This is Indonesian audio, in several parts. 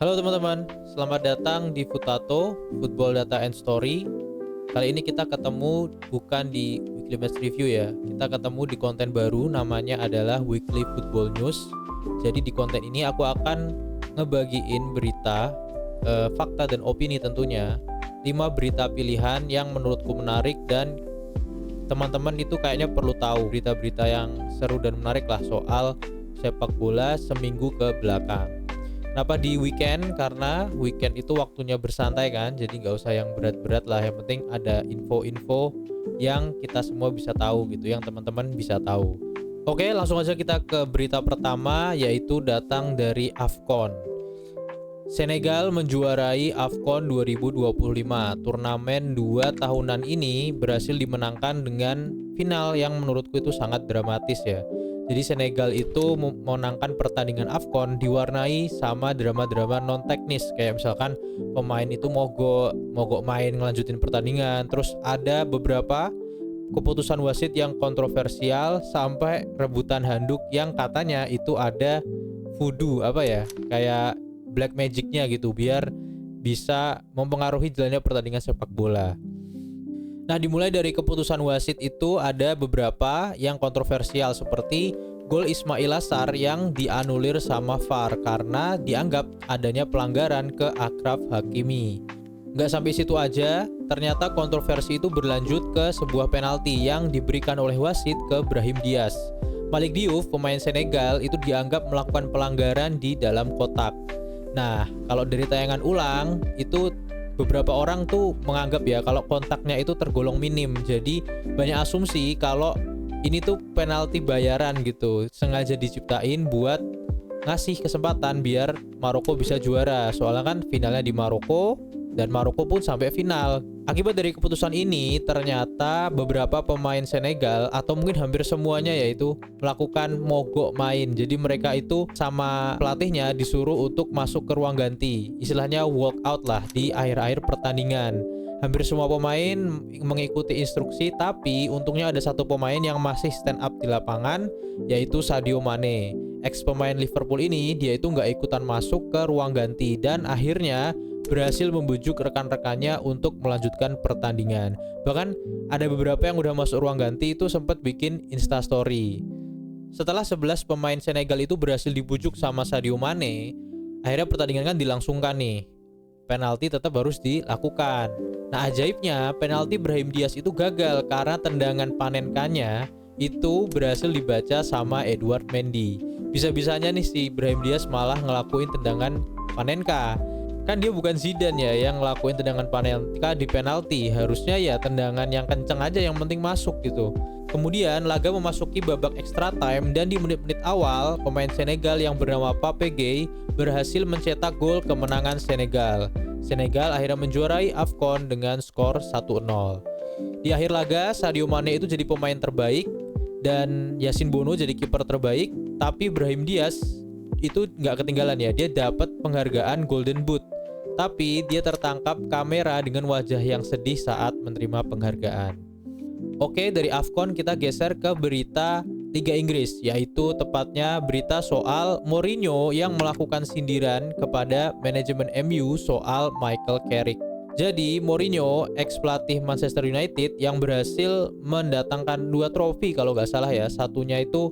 Halo teman-teman, selamat datang di Futato, Football Data and Story. Kali ini kita ketemu bukan di Weekly Match Review ya. Kita ketemu di konten baru, namanya adalah Weekly Football News. Jadi di konten ini aku akan ngebagiin berita, fakta dan opini tentunya 5 berita pilihan yang menurutku menarik dan teman-teman itu kayaknya perlu tahu berita-berita yang seru dan menarik lah soal sepak bola seminggu ke belakang. Kenapa di weekend? Karena weekend itu waktunya bersantai kan, jadi nggak usah yang berat-berat lah. Yang penting ada info-info yang kita semua bisa tahu gitu, yang teman-teman bisa tahu. Oke, langsung aja kita ke berita pertama, yaitu datang dari AFCON. Senegal menjuarai AFCON 2025. Turnamen 2 tahunan ini berhasil dimenangkan dengan final yang menurutku itu sangat dramatis ya. Jadi Senegal itu memenangkan pertandingan AFCON diwarnai sama drama-drama non teknis, kayak misalkan pemain itu mogok main ngelanjutin pertandingan, terus ada beberapa keputusan wasit yang kontroversial sampai rebutan handuk yang katanya itu ada voodoo kayak black magicnya gitu biar bisa mempengaruhi jalannya pertandingan sepak bola. Nah, dimulai dari keputusan wasit itu ada beberapa yang kontroversial seperti gol Ismail Assar yang dianulir sama VAR karena dianggap adanya pelanggaran ke Achraf Hakimi. Nggak sampai situ aja, ternyata kontroversi itu berlanjut ke sebuah penalti yang diberikan oleh wasit ke Brahim Diaz. Malik Diouf, pemain Senegal, itu dianggap melakukan pelanggaran di dalam kotak. Nah, kalau dari tayangan ulang itu beberapa orang tuh menganggap ya kalau kontaknya itu tergolong minim. Jadi banyak asumsi kalau ini tuh penalti bayaran gitu, sengaja diciptain buat ngasih kesempatan biar Maroko bisa juara. Soalnya kan finalnya di Maroko dan Maroko pun sampai final. Akibat dari keputusan ini, ternyata beberapa pemain Senegal atau mungkin hampir semuanya yaitu melakukan mogok main. Jadi mereka itu sama pelatihnya disuruh untuk masuk ke ruang ganti. Istilahnya walk out lah di akhir-akhir pertandingan. Hampir semua pemain mengikuti instruksi, tapi untungnya ada satu pemain yang masih stand up di lapangan, yaitu Sadio Mane. Ex pemain Liverpool ini, dia itu nggak ikutan masuk ke ruang ganti dan akhirnya berhasil membujuk rekan-rekannya untuk melanjutkan pertandingan. Bahkan ada beberapa yang udah masuk ruang ganti itu sempat bikin instastory. Setelah 11 pemain Senegal itu berhasil dibujuk sama Sadio Mane, akhirnya pertandingan kan dilangsungkan nih. Penalti tetap harus dilakukan. Nah, ajaibnya penalti Brahim Diaz itu gagal karena tendangan Panenka-nya itu berhasil dibaca sama Edouard Mendy. Bisa-bisanya nih si Brahim Diaz malah ngelakuin tendangan Panenka. Kan dia bukan Zidane ya yang ngelakuin tendangan Panenka di penalti. Harusnya ya tendangan yang kenceng aja yang penting masuk gitu. Kemudian laga memasuki babak extra time dan di menit-menit awal pemain Senegal yang bernama Pape Gueye berhasil mencetak gol kemenangan Senegal. Senegal akhirnya menjuarai AFCON dengan skor 1-0. Di akhir laga Sadio Mane itu jadi pemain terbaik dan Yasin Bono jadi kiper terbaik, tapi Brahim Diaz itu nggak ketinggalan ya, dia dapat penghargaan Golden Boot. Tapi dia tertangkap kamera dengan wajah yang sedih saat menerima penghargaan. Oke, dari AFCON kita geser ke berita Liga Inggris, yaitu tepatnya berita soal Mourinho yang melakukan sindiran kepada manajemen MU soal Michael Carrick. Jadi Mourinho, ex pelatih Manchester United yang berhasil mendatangkan 2 trofi kalau nggak salah ya, satunya itu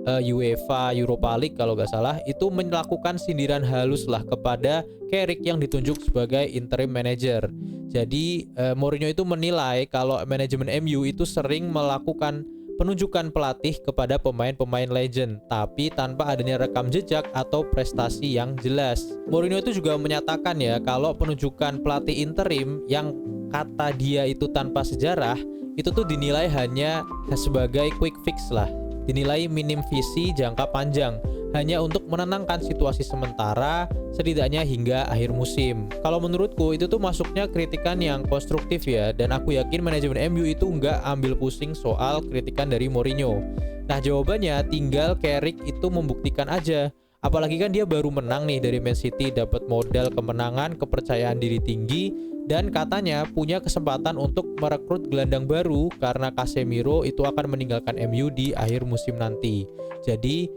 UEFA Europa League kalau nggak salah, itu melakukan sindiran halus lah kepada Carrick yang ditunjuk sebagai interim manager. Jadi Mourinho itu menilai kalau manajemen MU itu sering melakukan penunjukan pelatih kepada pemain-pemain legend tapi tanpa adanya rekam jejak atau prestasi yang jelas. Mourinho itu juga menyatakan ya kalau penunjukan pelatih interim yang kata dia itu tanpa sejarah itu tuh dinilai hanya sebagai quick fix lah. Dinilai minim visi jangka panjang, hanya untuk menenangkan situasi sementara setidaknya hingga akhir musim. Kalau menurutku itu tuh masuknya kritikan yang konstruktif ya, dan aku yakin manajemen MU itu nggak ambil pusing soal kritikan dari Mourinho. Nah, jawabannya tinggal Carrick itu membuktikan aja. Apalagi kan dia baru menang nih dari Man City, dapat modal kemenangan, kepercayaan diri tinggi, dan katanya punya kesempatan untuk merekrut gelandang baru karena Casemiro itu akan meninggalkan MU di akhir musim nanti. Jadi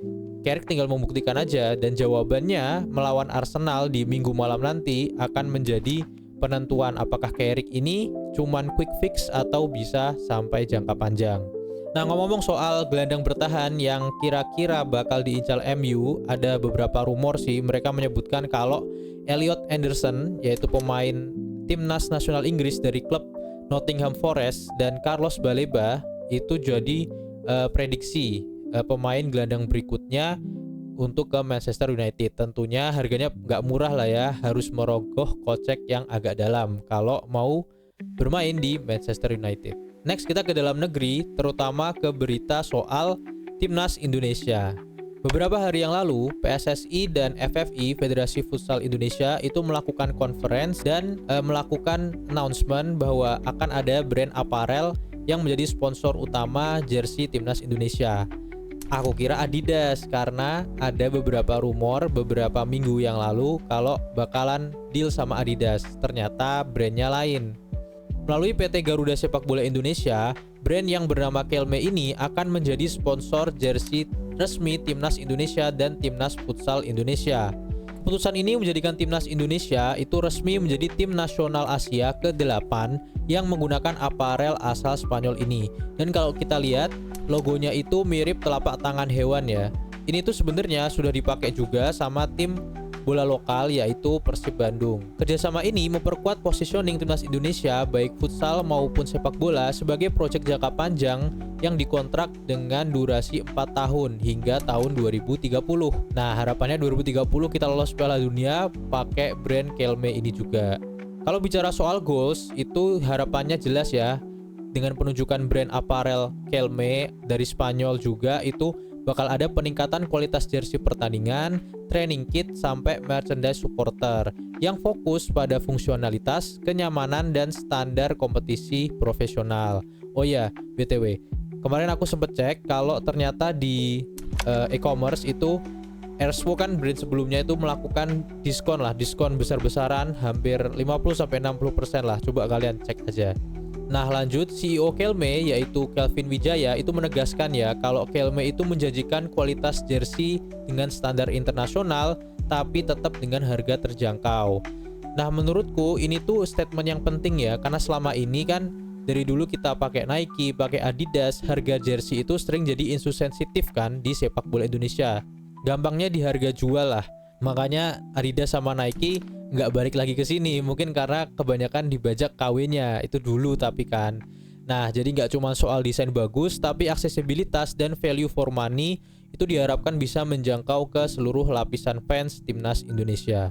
Carrick tinggal membuktikan aja, dan jawabannya melawan Arsenal di minggu malam nanti akan menjadi penentuan apakah Carrick ini cuman quick fix atau bisa sampai jangka panjang. Nah, ngomong-ngomong soal gelandang bertahan yang kira-kira bakal diincar MU, ada beberapa rumor sih. Mereka menyebutkan kalau Elliot Anderson, yaitu pemain timnas nasional Inggris dari klub Nottingham Forest, dan Carlos Baleba itu jadi prediksi pemain gelandang berikutnya untuk ke Manchester United. Tentunya harganya nggak murah lah ya, harus merogoh kocek yang agak dalam kalau mau bermain di Manchester United. Next kita ke dalam negeri, terutama ke berita soal Timnas Indonesia. Beberapa hari yang lalu, PSSI dan FFI, Federasi Futsal Indonesia, itu melakukan conference dan melakukan announcement bahwa akan ada brand apparel yang menjadi sponsor utama jersey Timnas Indonesia. Aku kira Adidas karena ada beberapa rumor beberapa minggu yang lalu kalau bakalan deal sama Adidas. Ternyata brandnya lain. Melalui PT Garuda Sepak Bola Indonesia, brand yang bernama Kelme ini akan menjadi sponsor jersey resmi Timnas Indonesia dan Timnas Futsal Indonesia. Keputusan ini menjadikan Timnas Indonesia itu resmi menjadi tim nasional Asia ke-8 yang menggunakan aparel asal Spanyol ini. Dan kalau kita lihat, logonya itu mirip telapak tangan hewan ya. Ini tuh sebenarnya sudah dipakai juga sama tim bola lokal yaitu Persib Bandung. Kerjasama ini memperkuat positioning Timnas Indonesia baik futsal maupun sepak bola sebagai proyek jangka panjang yang dikontrak dengan durasi 4 tahun hingga tahun 2030. Nah, harapannya 2030 kita lolos Piala Dunia pakai brand Kelme ini juga. Kalau bicara soal goals, itu harapannya jelas ya. Dengan penunjukan brand apparel Kelme dari Spanyol juga, itu bakal ada peningkatan kualitas jersey pertandingan, training kit, sampai merchandise supporter yang fokus pada fungsionalitas, kenyamanan, dan standar kompetisi profesional. Oh ya, BTW, kemarin aku sempet cek kalau ternyata di e-commerce itu Erswo kan brand sebelumnya itu melakukan diskon besar-besaran hampir 50-60% lah. Coba kalian cek aja. Nah, lanjut, CEO Kelme yaitu Kelvin Wijaya itu menegaskan ya kalau Kelme itu menjanjikan kualitas jersey dengan standar internasional tapi tetap dengan harga terjangkau. Nah, menurutku ini tuh statement yang penting ya, karena selama ini kan dari dulu kita pakai Nike, pakai Adidas, harga jersey itu sering jadi isu sensitif kan di sepak bola Indonesia. Gampangnya di harga jual lah. Makanya Adidas sama Nike nggak balik lagi ke sini, mungkin karena kebanyakan dibajak KW-nya itu dulu tapi kan. Nah, jadi nggak cuma soal desain bagus, tapi aksesibilitas dan value for money itu diharapkan bisa menjangkau ke seluruh lapisan fans Timnas Indonesia.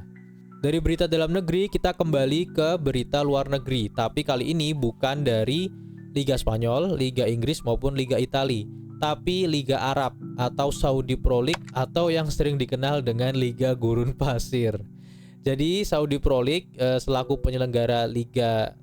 Dari berita dalam negeri kita kembali ke berita luar negeri, tapi kali ini bukan dari Liga Spanyol, Liga Inggris maupun Liga Italia, tapi Liga Arab atau Saudi Pro League atau yang sering dikenal dengan Liga Gurun Pasir. Jadi Saudi Pro League selaku penyelenggara liga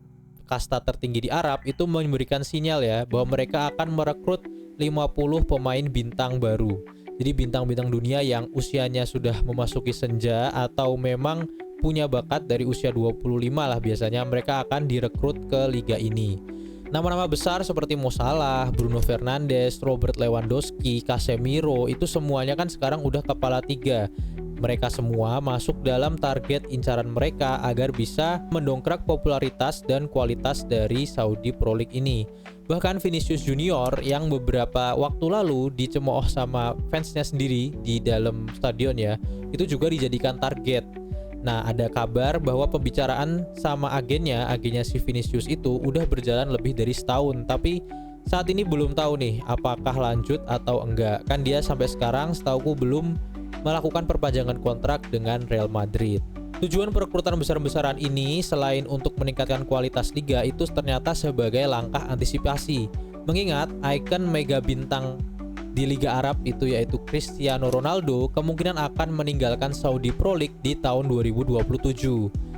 kasta tertinggi di Arab itu memberikan sinyal ya bahwa mereka akan merekrut 50 pemain bintang baru. Jadi bintang-bintang dunia yang usianya sudah memasuki senja atau memang punya bakat dari usia 25 lah biasanya mereka akan direkrut ke liga ini. Nama-nama besar seperti Mo Salah, Bruno Fernandes, Robert Lewandowski, Casemiro itu semuanya kan sekarang udah kepala 3. Mereka semua masuk dalam target incaran mereka agar bisa mendongkrak popularitas dan kualitas dari Saudi Pro League ini. Bahkan Vinicius Junior yang beberapa waktu lalu dicemooh sama fansnya sendiri di dalam stadion ya, itu juga dijadikan target. Nah, ada kabar bahwa pembicaraan sama agennya si Vinicius itu udah berjalan lebih dari setahun, tapi saat ini belum tahu nih apakah lanjut atau enggak. Kan dia sampai sekarang setauku belum melakukan perpanjangan kontrak dengan Real Madrid. Tujuan perekrutan besar-besaran ini selain untuk meningkatkan kualitas liga itu ternyata sebagai langkah antisipasi. Mengingat ikon mega bintang di Liga Arab itu yaitu Cristiano Ronaldo kemungkinan akan meninggalkan Saudi Pro League di tahun 2027.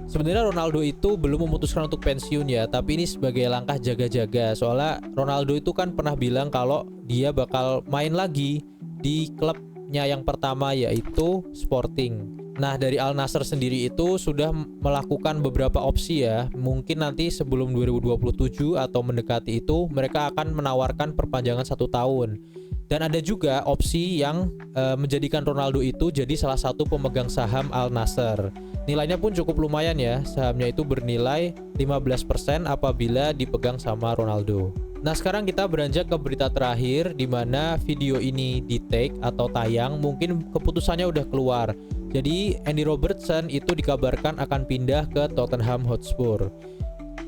Sebenarnya Ronaldo itu belum memutuskan untuk pensiun ya, tapi ini sebagai langkah jaga-jaga. Soalnya Ronaldo itu kan pernah bilang kalau dia bakal main lagi di klubnya yang pertama yaitu Sporting. Nah, dari Al Nassr sendiri itu sudah melakukan beberapa opsi ya. Mungkin nanti sebelum 2027 atau mendekati itu mereka akan menawarkan perpanjangan 1 tahun. Dan ada juga opsi yang menjadikan Ronaldo itu jadi salah satu pemegang saham Al Nassr. Nilainya pun cukup lumayan ya. Sahamnya itu bernilai 15% apabila dipegang sama Ronaldo. Nah, sekarang kita beranjak ke berita terakhir di mana video ini di-take atau tayang, mungkin keputusannya udah keluar. Jadi Andy Robertson itu dikabarkan akan pindah ke Tottenham Hotspur.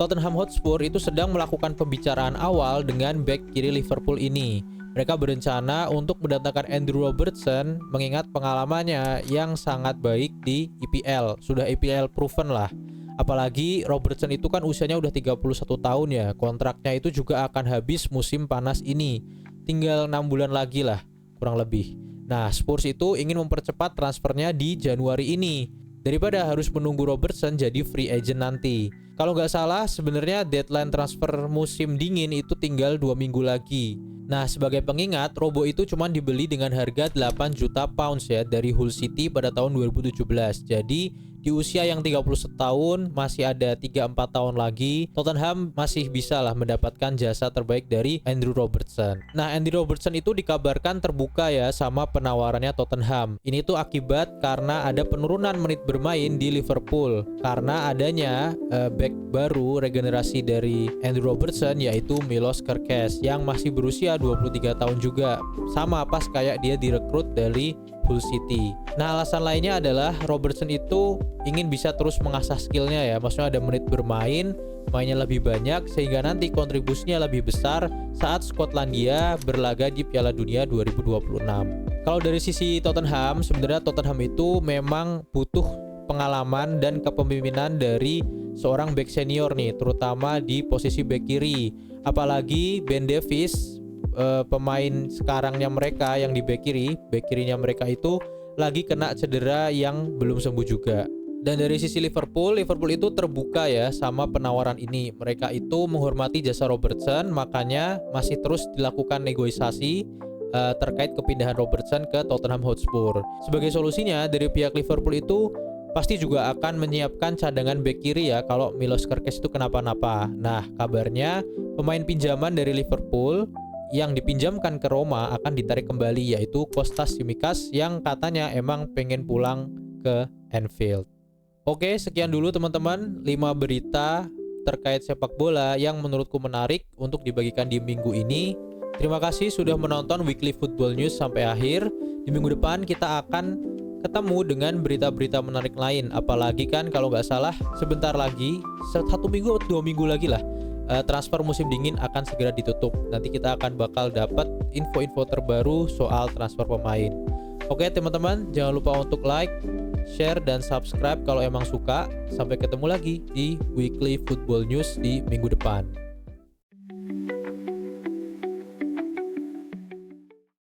Tottenham Hotspur itu sedang melakukan pembicaraan awal dengan bek kiri Liverpool ini. Mereka berencana untuk mendatangkan Andrew Robertson mengingat pengalamannya yang sangat baik di EPL. Sudah EPL proven lah. Apalagi Robertson itu kan usianya udah 31 tahun ya. Kontraknya itu juga akan habis musim panas ini. Tinggal 6 bulan lagi lah kurang lebih. Nah, Spurs itu ingin mempercepat transfernya di Januari ini daripada harus menunggu Robertson jadi free agent nanti. Kalau nggak salah sebenarnya deadline transfer musim dingin itu tinggal 2 minggu lagi. Nah, sebagai pengingat, Robo itu cuma dibeli dengan harga 8 juta pounds ya dari Hull City pada tahun 2017. Jadi di usia yang 31 tahun, masih ada 3-4 tahun lagi, Tottenham masih bisa lah mendapatkan jasa terbaik dari Andrew Robertson. Nah, Andy Robertson itu dikabarkan terbuka ya sama penawarannya Tottenham. Ini tuh akibat karena ada penurunan menit bermain di Liverpool karena adanya back baru regenerasi dari Andrew Robertson yaitu Milos Kerkez yang masih berusia 23 tahun juga. Sama pas kayak dia direkrut dari Hull City. Nah, alasan lainnya adalah Robertson itu ingin bisa terus mengasah skillnya ya. Maksudnya ada menit bermain, mainnya lebih banyak sehingga nanti kontribusinya lebih besar saat Skotlandia berlaga di Piala Dunia 2026. Kalau dari sisi Tottenham, sebenarnya Tottenham itu memang butuh pengalaman dan kepemimpinan dari seorang back senior nih, terutama di posisi back kiri. Apalagi Ben Davies, pemain sekarangnya mereka yang di back kirinya mereka itu lagi kena cedera yang belum sembuh juga. Dan dari sisi Liverpool itu terbuka ya sama penawaran ini. Mereka itu menghormati jasa Robertson, makanya masih terus dilakukan negosiasi terkait kepindahan Robertson ke Tottenham Hotspur. Sebagai solusinya dari pihak Liverpool itu pasti juga akan menyiapkan cadangan bek kiri ya kalau Milos Kerkez itu kenapa-napa. Nah, kabarnya pemain pinjaman dari Liverpool yang dipinjamkan ke Roma akan ditarik kembali yaitu Kostas Tsimikas yang katanya emang pengen pulang ke Anfield. Oke, sekian dulu teman-teman 5 berita terkait sepak bola yang menurutku menarik untuk dibagikan di minggu ini. Terima kasih sudah menonton Weekly Football News sampai akhir. Di minggu depan kita akan ketemu dengan berita-berita menarik lain. Apalagi kan kalau nggak salah sebentar lagi 1 minggu atau 2 minggu lagi lah transfer musim dingin akan segera ditutup. Nanti kita akan bakal dapat info-info terbaru soal transfer pemain. Oke teman-teman, jangan lupa untuk like, share, dan subscribe kalau emang suka. Sampai ketemu lagi di Weekly Football News di minggu depan.